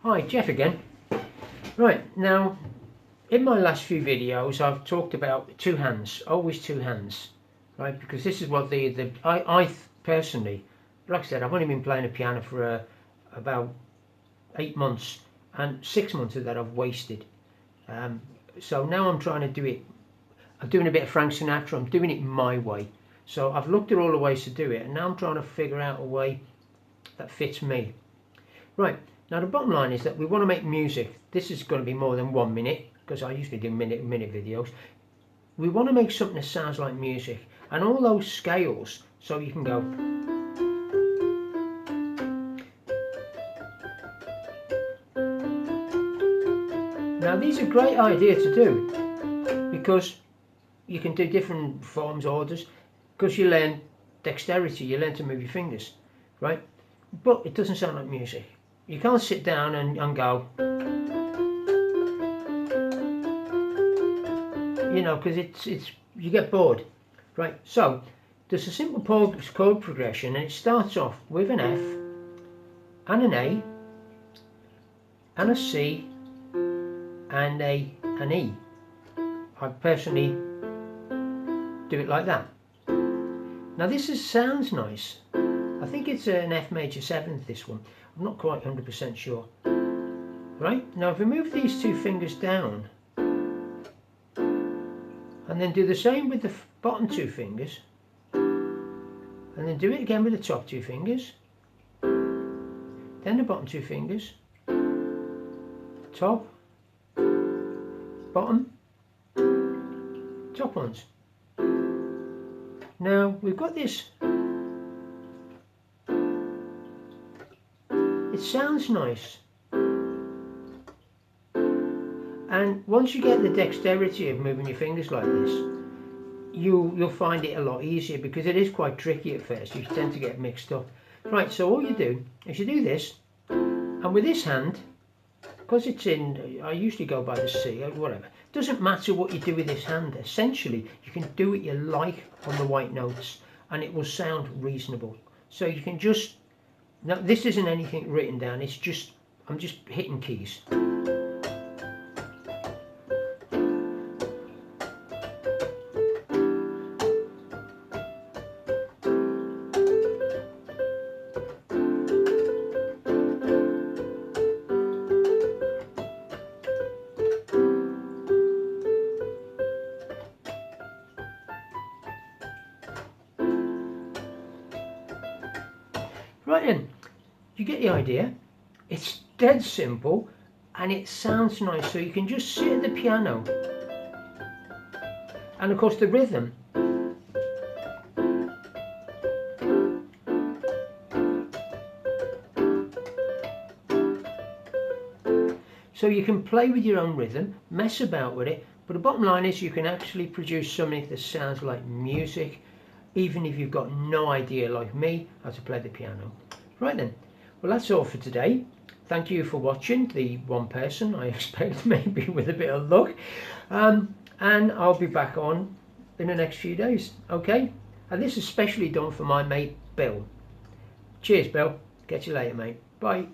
Hi, Jeff again. Right, now in my last few videos I've talked about two hands, always two hands, right? Because this is what I personally, like I said, I've only been playing the piano for about 8 months, and 6 months of that I've wasted. So now I'm trying to do it. I'm doing a bit of Frank Sinatra. I'm doing it my way. So I've looked at all the ways to do it, and now I'm trying to figure out a way that fits me. Right, now the bottom line is that we want to make music. This is going to be more than 1 minute, because I usually do minute videos. We want to make something that sounds like music, and all those scales, so you can go. Now these are a great idea to do, because you can do different forms, orders, because you learn dexterity, you learn to move your fingers, right? But it doesn't sound like music. You can't sit down and go, you know, because it's you get bored, right? So there's a simple chord progression, and it starts off with an F and an A and a C and an E. I personally do it like that. Now this sounds nice. I think it's an F major 7th, this one. I'm not quite 100% sure. Right, now if we move these two fingers down and then do the same with the bottom two fingers, and then do it again with the top two fingers, then the bottom two fingers, top, bottom, top ones. Now we've got this. It sounds nice, and once you get the dexterity of moving your fingers like this, you'll find it a lot easier, because it is quite tricky at first. You tend to get mixed up. Right, so all you do is you do this, and with this hand, because it's in, I usually go by the C or whatever, doesn't matter what you do with this hand. Essentially you can do what you like on the white notes and it will sound reasonable. So you can just, now this isn't anything written down, it's just, I'm just hitting keys. Right then, you get the idea. It's dead simple and it sounds nice, so you can just sit at the piano, and of course the rhythm, so you can play with your own rhythm, mess about with it, but the bottom line is you can actually produce something that sounds like music, even if you've got no idea, like me, how to play the piano. Right then, well that's all for today. Thank you for watching, the one person, I expect, maybe with a bit of luck, and I'll be back on in the next few days, okay? And this is specially done for my mate Bill. Cheers Bill, catch you later mate, bye.